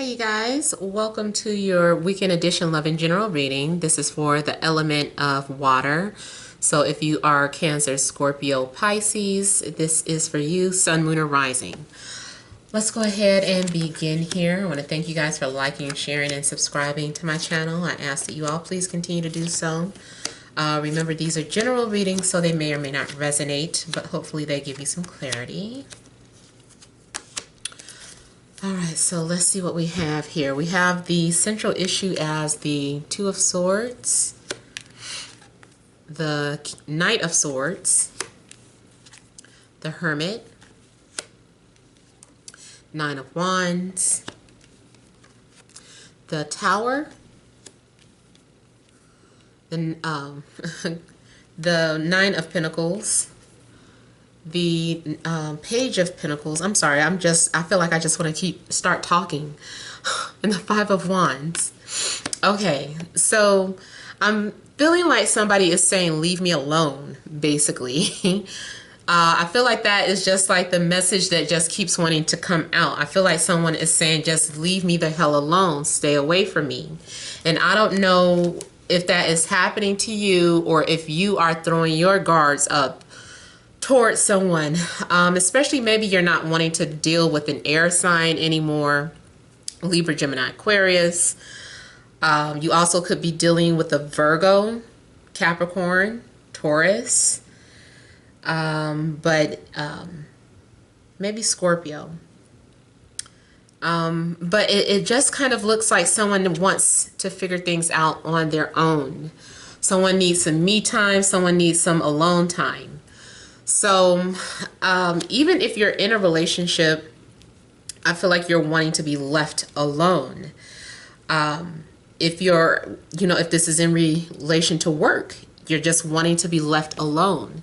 Hey you guys, welcome to your weekend edition Love and General reading. This is for the element of water. So if you are Cancer, Scorpio, Pisces, this is for you, Sun, Moon, or Rising. Let's go ahead and begin here. I want to thank you guys for liking, sharing, and subscribing to my channel. I ask that you all please continue to do so. Remember, these are general readings, so they may or may not resonate, but hopefully they give you some clarity. All right, so let's see what we have here. We have the central issue as the Two of Swords, the Knight of Swords, the Hermit, Nine of Wands, the Tower, the Nine of Pentacles, the Page of Pentacles. I'm sorry, I feel like I just want to start talking. And the Five of Wands. Okay, so I'm feeling like somebody is saying leave me alone, basically. I feel like that is just like the message that just keeps wanting to come out. I feel like someone is saying just leave me the hell alone, stay away from me. And I don't know if that is happening to you or if you are throwing your guards up towards someone, especially maybe you're not wanting to deal with an air sign anymore, Libra, Gemini, Aquarius. You also could be dealing with a Virgo, Capricorn, Taurus, but maybe Scorpio. But it just kind of looks like someone wants to figure things out on their own. Someone needs some me time, someone needs some alone time. So even if you're in a relationship, I feel like you're wanting to be left alone. If you're, if this is in relation to work, you're just wanting to be left alone.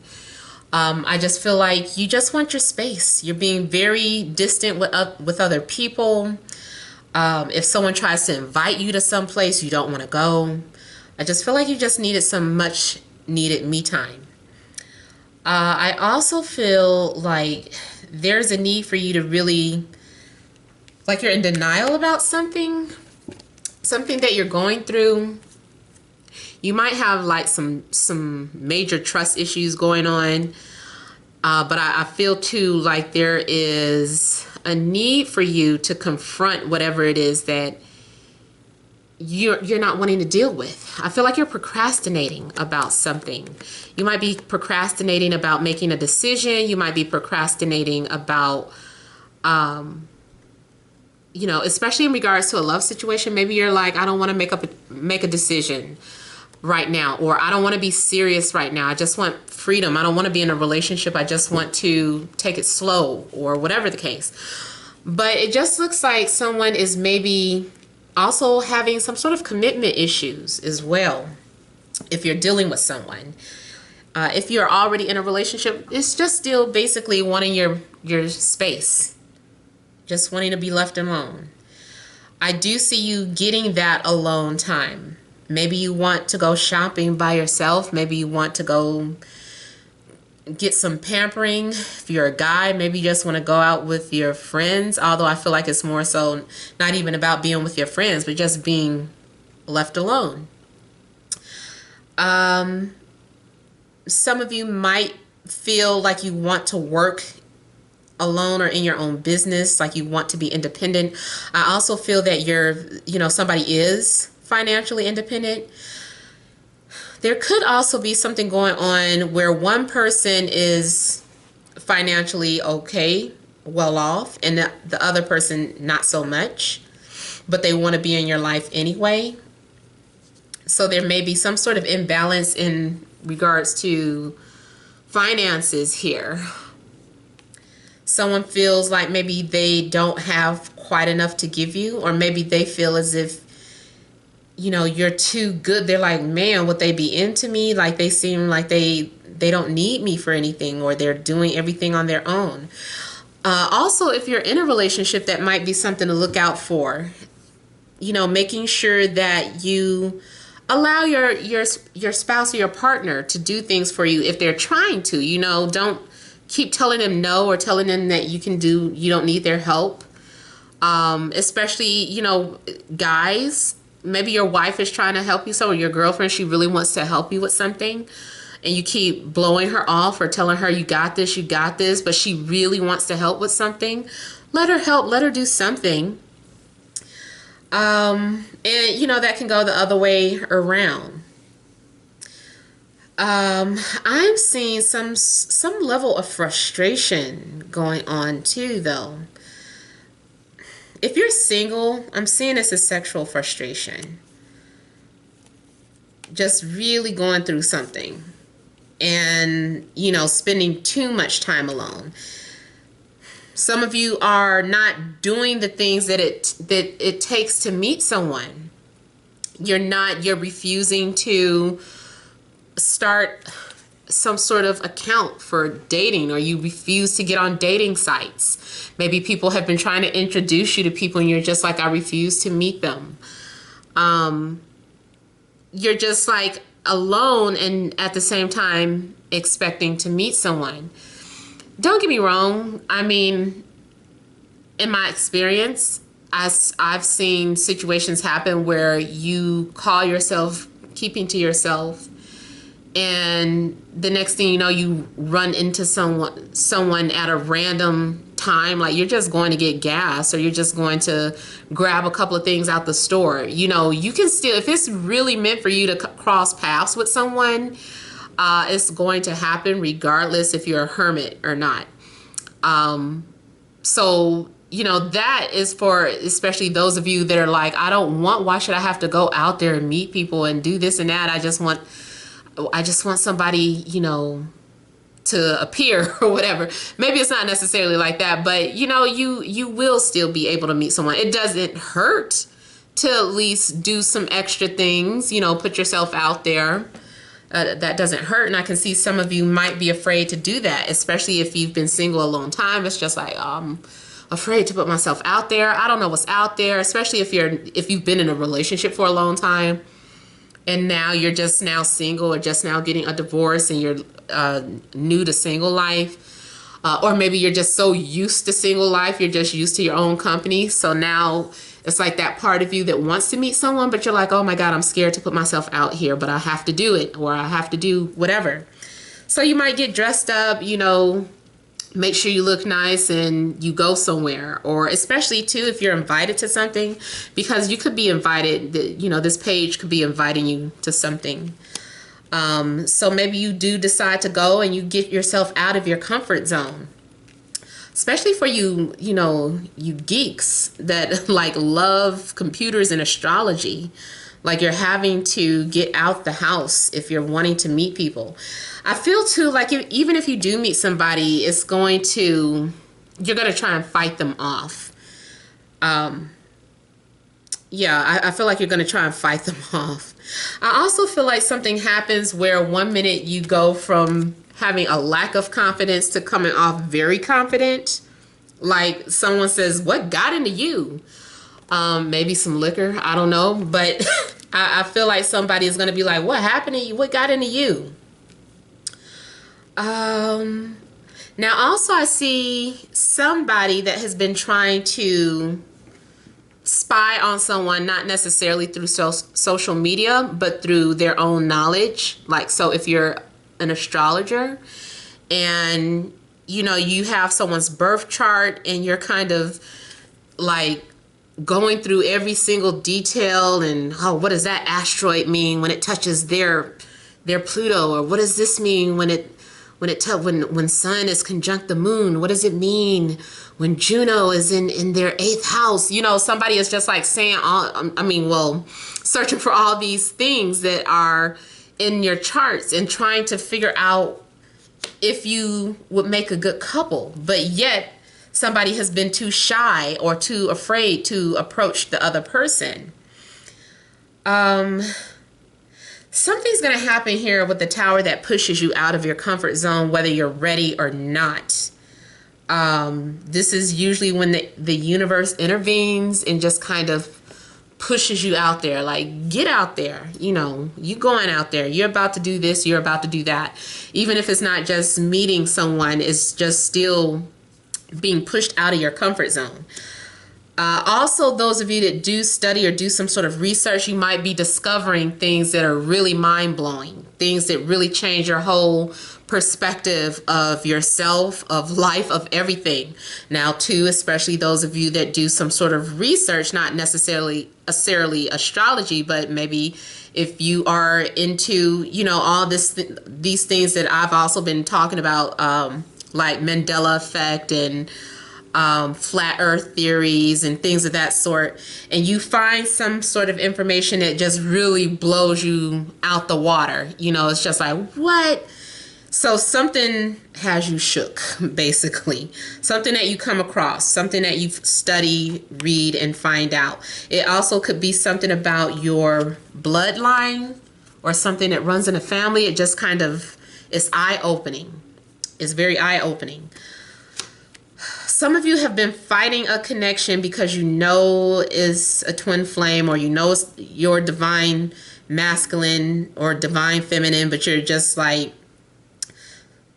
I just feel like you just want your space. You're being very distant with other people. If someone tries to invite you to some place, you don't want to go. I just feel like you just needed some much needed me time. I also feel like there's a need for you to really, like you're in denial about something that you're going through. You might have like some major trust issues going on, but I feel too like there is a need for you to confront whatever it is that you're not wanting to deal with. I feel like you're procrastinating about something. You might be procrastinating about making a decision. You might be procrastinating about, especially in regards to a love situation. Maybe you're like, I don't want to make a decision right now, or I don't want to be serious right now. I just want freedom. I don't want to be in a relationship. I just want to take it slow, or whatever the case. But it just looks like someone is maybe also having some sort of commitment issues as well. If you're dealing with someone, if you're already in a relationship, it's just still basically wanting your space, just wanting to be left alone. I do see you getting that alone time. Maybe you want to go shopping by yourself. Maybe you want to go get some pampering. If you're a guy, maybe you just want to go out with your friends, although I feel like it's more so not even about being with your friends, but just being left alone. Some of you might feel like you want to work alone or in your own business, like you want to be independent. I also feel that somebody is financially independent. There could also be something going on where one person is financially okay, well off, and the other person not so much, but they want to be in your life anyway. So there may be some sort of imbalance in regards to finances here. Someone feels like maybe they don't have quite enough to give you, or maybe they feel as if you're too good. They're like, man, would they be into me? Like they seem like they don't need me for anything, or they're doing everything on their own. Also, if you're in a relationship, that might be something to look out for. Making sure that you allow your spouse or your partner to do things for you if they're trying to. Don't keep telling them no, or telling them that you don't need their help. Especially, you know, guys, maybe your wife is trying to help you, so, or your girlfriend, she really wants to help you with something, and you keep blowing her off or telling her you got this, but she really wants to help with something. Let her help, let her do something. And you know, that can go the other way around. I'm seeing some level of frustration going on too, though. If you're single, I'm seeing this as sexual frustration. Just really going through something and, you know, spending too much time alone. Some of you are not doing the things that it takes to meet someone. You're refusing to start some sort of account for dating, or you refuse to get on dating sites. Maybe people have been trying to introduce you to people and you're just like, I refuse to meet them. You're just like alone and at the same time expecting to meet someone. Don't get me wrong. I mean, in my experience, I've seen situations happen where you call yourself keeping to yourself, and the next thing you know, you run into someone at a random time, like you're just going to get gas or you're just going to grab a couple of things out the store. You know, you can still, if it's really meant for you to cross paths with someone, it's going to happen regardless if you're a hermit or not. So, you know, that is for especially those of you that are like, why should I have to go out there and meet people and do this and that? I just want somebody, you know, to appear or whatever. Maybe it's not necessarily like that, but you know, you will still be able to meet someone. It doesn't hurt to at least do some extra things, you know, put yourself out there. That doesn't hurt. And I can see some of you might be afraid to do that, especially if you've been single a long time. It's just like, I'm afraid to put myself out there. I don't know what's out there, especially if you've been in a relationship for a long time and now you're just now single or just now getting a divorce and you're new to single life. Or maybe you're just so used to single life, you're just used to your own company. So now it's like that part of you that wants to meet someone, but you're like, oh my God, I'm scared to put myself out here, but I have to do it, or I have to do whatever. So you might get dressed up, you know, make sure you look nice and you go somewhere, or especially too, if you're invited to something, because you could be invited, you know, this page could be inviting you to something. So maybe you do decide to go and you get yourself out of your comfort zone. Especially for you, you know, you geeks that like love computers and astrology. Like you're having to get out the house if you're wanting to meet people. I feel too like even if you do meet somebody, you're going to try and fight them off. Yeah, I feel like you're going to try and fight them off. I also feel like something happens where one minute you go from having a lack of confidence to coming off very confident. Like someone says, what got into you? Maybe some liquor, I don't know. But I feel like somebody is going to be like, what happened to you? What got into you? Now also I see somebody that has been trying to spy on someone, not necessarily through social media, but through their own knowledge. Like, so if you're an astrologer and you know you have someone's birth chart and you're kind of like going through every single detail and, oh, what does that asteroid mean when it touches their Pluto, or what does this mean when Sun is conjunct the moon? What does it mean when Juno is in their 8th house? You know, somebody is just like saying searching for all these things that are in your charts and trying to figure out if you would make a good couple, but yet somebody has been too shy or too afraid to approach the other person. Something's going to happen here with the Tower that pushes you out of your comfort zone, whether you're ready or not. This is usually when the universe intervenes and just kind of pushes you out there, like, get out there, you know, you going out there, you're about to do this, you're about to do that. Even if it's not just meeting someone, it's just still being pushed out of your comfort zone. Also, those of you that do study or do some sort of research, you might be discovering things that are really mind-blowing, things that really change your whole perspective of yourself, of life, of everything. Now, too, especially those of you that do some sort of research, not necessarily astrology, but maybe if you are into, you know, all these things that I've also been talking about, like Mandela effect and flat earth theories and things of that sort, and you find some sort of information that just really blows you out the water, you know, it's just like, what? So something has you shook, basically. Something that you come across, something that you study, read, and find out. It also could be something about your bloodline or something that runs in a family. It just kind of is eye-opening. It's very eye-opening. Some of you have been fighting a connection because you know it's a twin flame, or you know it's your divine masculine or divine feminine, but you're just like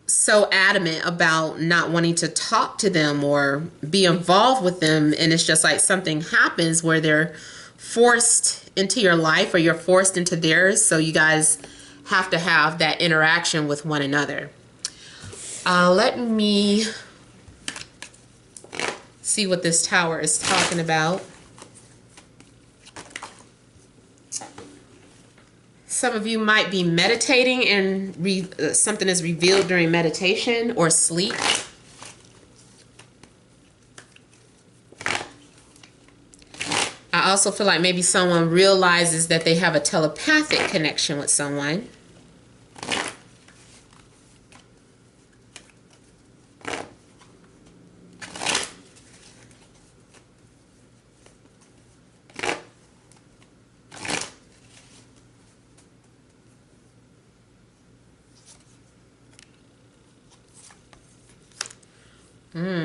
so adamant about not wanting to talk to them or be involved with them. And it's just like something happens where they're forced into your life or you're forced into theirs. So you guys have to have that interaction with one another. Let me see what this tower is talking about. Some of you might be meditating and something is revealed during meditation or sleep. I also feel like maybe someone realizes that they have a telepathic connection with someone.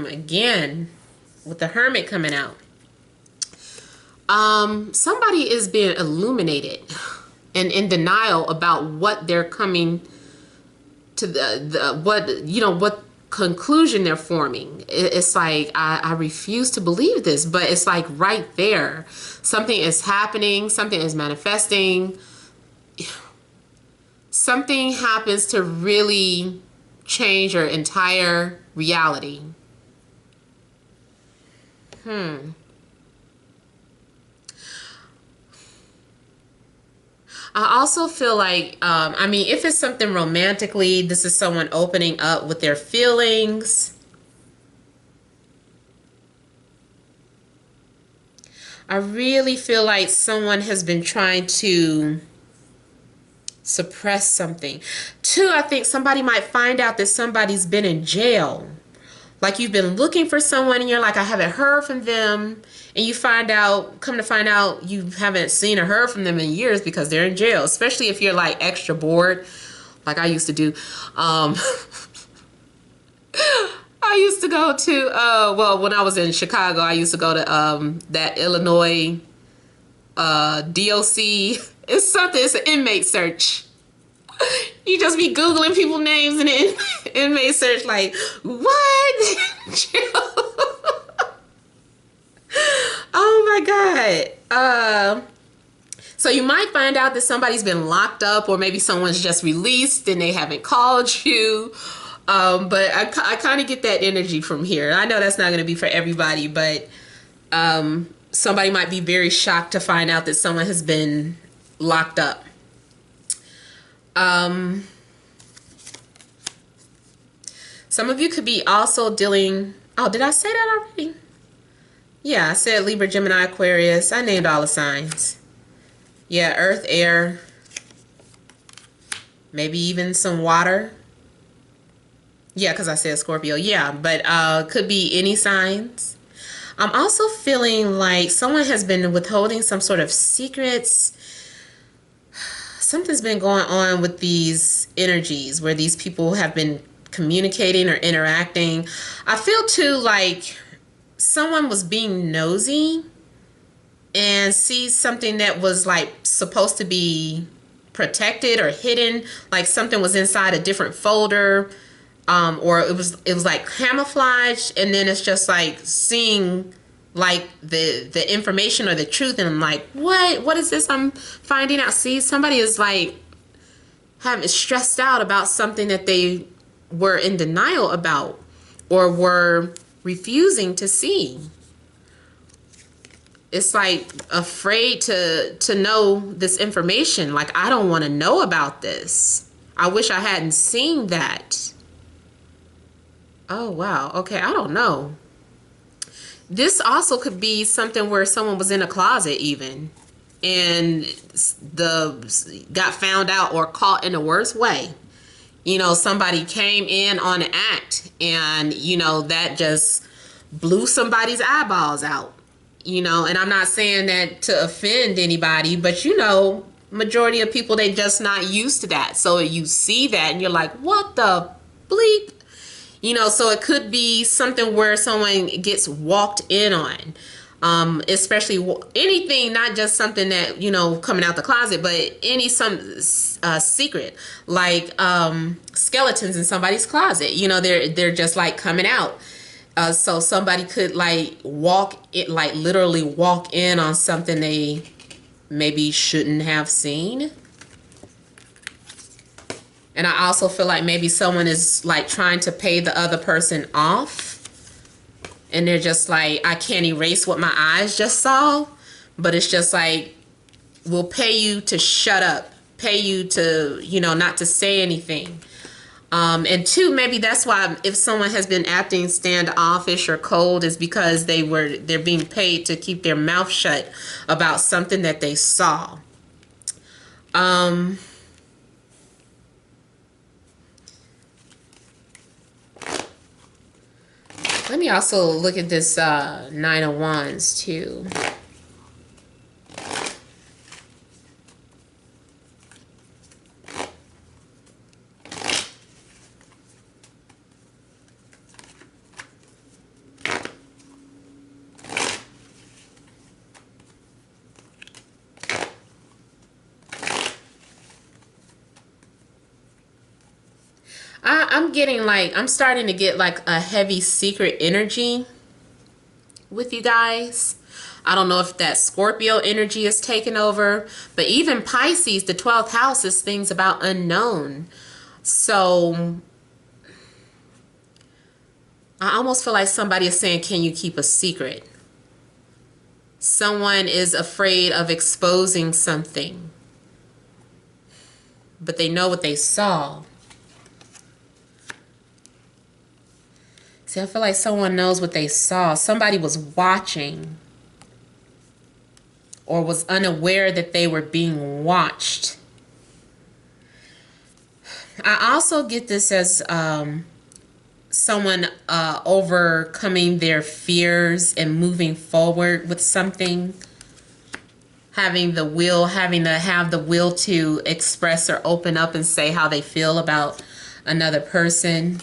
Again, with the Hermit coming out. Somebody is being illuminated and in denial about what they're coming to what conclusion they're forming. It's like, I refuse to believe this, but it's like right there. Something is happening, something is manifesting. Something happens to really change your entire reality. I also feel like, I mean, if it's something romantically, this is someone opening up with their feelings. I really feel like someone has been trying to suppress something. Two, I think somebody might find out that somebody's been in jail. Like you've been looking for someone and you're like, I haven't heard from them. And you come to find out you haven't seen or heard from them in years because they're in jail. Especially if you're like extra bored, like I used to do. I used to go to, well, when I was in Chicago, I used to go to that Illinois DOC. It's an inmate search. You just be Googling people's names and inmate search like, what? Oh my God. So you might find out that somebody's been locked up, or maybe someone's just released and they haven't called you. But I kind of get that energy from here. I know that's not going to be for everybody, but somebody might be very shocked to find out that someone has been locked up. Some of you could be also dealing, oh, did I say that already? Yeah, I said Libra, Gemini, Aquarius. I named all the signs. Yeah, earth, air, maybe even some water. Yeah, because I said Scorpio. Yeah, but could be any signs. I'm also feeling like someone has been withholding some sort of secrets. Something's been going on with these energies where these people have been communicating or interacting. I feel too like someone was being nosy and sees something that was like supposed to be protected or hidden, like something was inside a different folder, or it was like camouflage, and then it's just like seeing like the information or the truth, and I'm like, what is this I'm finding out? See, somebody is like having stressed out about something that they were in denial about or were refusing to see. It's like afraid to know this information. Like, I don't want to know about this. I wish I hadn't seen that. Oh, wow. Okay, I don't know. This also could be something where someone was in a closet even and got found out or caught in the worst way. You know, somebody came in on an act and, you know, that just blew somebody's eyeballs out. You know, and I'm not saying that to offend anybody, but you know, majority of people, they just not used to that. So you see that and you're like, what the bleep? You know, so it could be something where someone gets walked in on. Especially anything, not just something that, you know, coming out the closet, but some secret, like skeletons in somebody's closet. You know, they're just like coming out. So somebody could like literally walk in on something they maybe shouldn't have seen. And I also feel like maybe someone is like trying to pay the other person off. And they're just like, I can't erase what my eyes just saw. But it's just like, we'll pay you to shut up. Pay you to, you know, not to say anything. And two, maybe that's why if someone has been acting standoffish or cold is because they're being paid to keep their mouth shut about something that they saw. Let me also look at this Nine of Wands too. I'm starting to get like a heavy secret energy with you guys. I don't know if that Scorpio energy is taking over, but even Pisces, the 12th house, is things about unknown. So I almost feel like somebody is saying, can you keep a secret? Someone is afraid of exposing something, but they know what they saw. See, I feel like someone knows what they saw. Somebody was watching or was unaware that they were being watched. I also get this as someone overcoming their fears and moving forward with something. Having to have the will to express or open up and say how they feel about another person.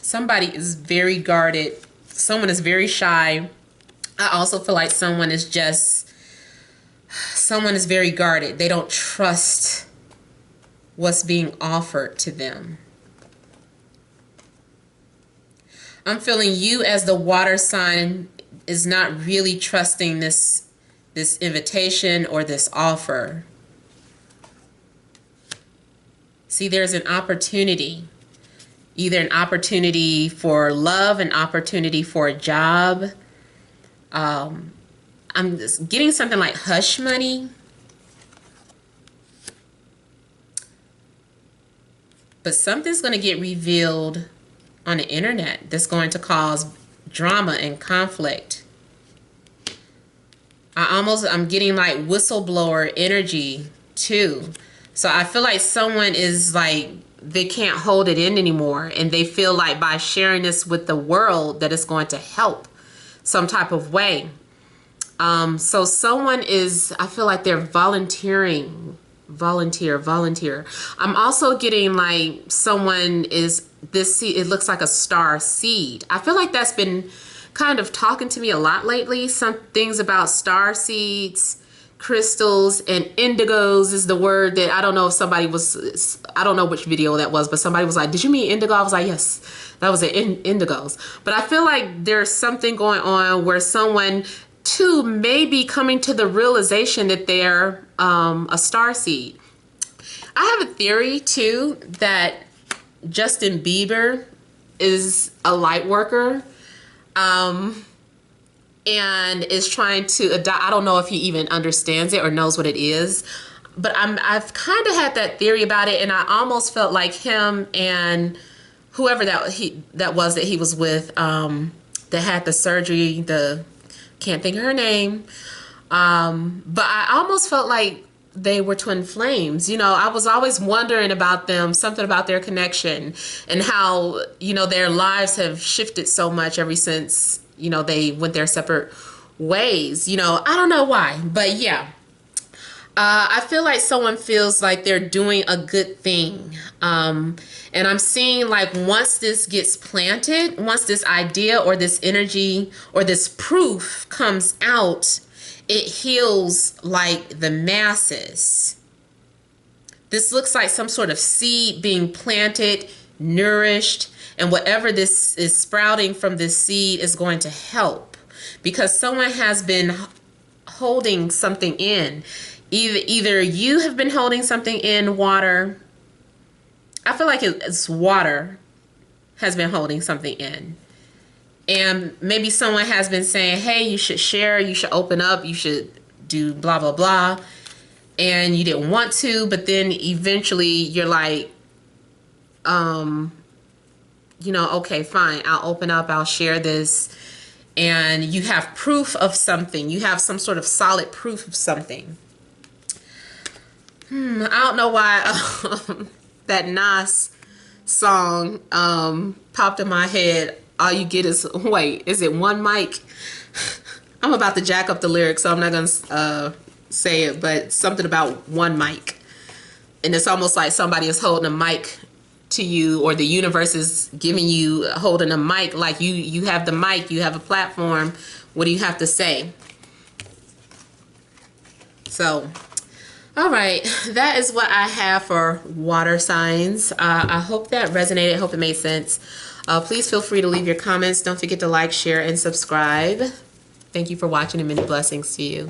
Somebody is very guarded. Someone is very shy. I also feel like someone is very guarded. They don't trust what's being offered to them. I'm feeling you as the water sign is not really trusting this invitation or this offer. See, there's an opportunity. Either an opportunity for love, an opportunity for a job. I'm just getting something like hush money. But something's going to get revealed on the internet that's going to cause drama and conflict. I'm getting like whistleblower energy too. So I feel like someone is like, they can't hold it in anymore, and they feel like by sharing this with the world that it's going to help some type of way. So someone is, I feel like they're volunteering. Volunteer. I'm also getting like someone is this seed. It looks like a star seed. I feel like that's been kind of talking to me a lot lately. Some things about star seeds, crystals and indigos is the word that I don't know if somebody was, I don't know which video that was, but somebody was like, did you mean indigo? I was like, yes, that was indigos. But I feel like there's something going on where someone too may be coming to the realization that they're a starseed. I have a theory too that Justin Bieber is a light worker. And is trying to adopt. I don't know if he even understands it or knows what it is, but I've kind of had that theory about it, and I almost felt like him and whoever that he was with, that had the surgery. Can't think of her name, but I almost felt like they were twin flames. You know, I was always wondering about them, something about their connection, and how, you know, their lives have shifted so much ever since, you know, they went their separate ways. You know, I don't know why, but yeah. I feel like someone feels like they're doing a good thing. And I'm seeing like once this gets planted, once this idea or this energy or this proof comes out, it heals like the masses. This looks like some sort of seed being planted, nourished, and whatever this is sprouting from this seed is going to help, because someone has been holding something in. Either you have been holding something in, water. I feel like it's water has been holding something in. And maybe someone has been saying, hey, you should share, you should open up, you should do blah, blah, blah. And you didn't want to, but then eventually you're like, you know, okay, fine, I'll open up, I'll share this. And you have proof of something. You have some sort of solid proof of something. I don't know why that Nas song popped in my head. All you get is, wait, is it one mic? I'm about to jack up the lyrics, so I'm not going to say it, but something about one mic. And it's almost like somebody is holding a mic to you, or the universe is giving you, holding a mic, like you have the mic, you have a platform. What do you have to say? So, all right, that is what I have for water signs. I hope that resonated. I hope it made sense. Please feel free to leave your comments. Don't forget to like, share, and subscribe. Thank you for watching, and many blessings to you.